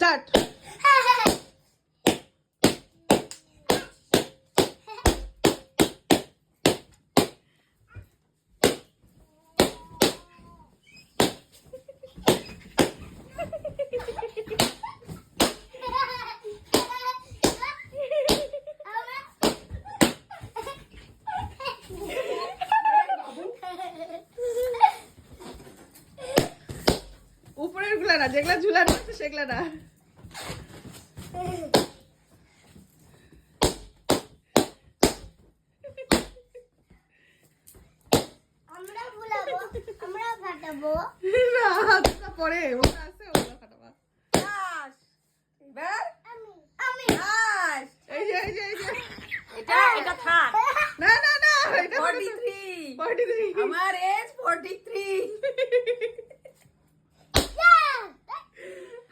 Start. উপরের গুলা না, যেগুলা ঝুলানো আছে সেগুলা না। আমরা ভুলাবো, আমরা ফাটাবো। না, হাতটা পরে ওটা আছে, ওটা ফাটাবা। আস বের আমি আস এই যে এই যে এই যে এটা থাক না না না, এটা 43 43 আমার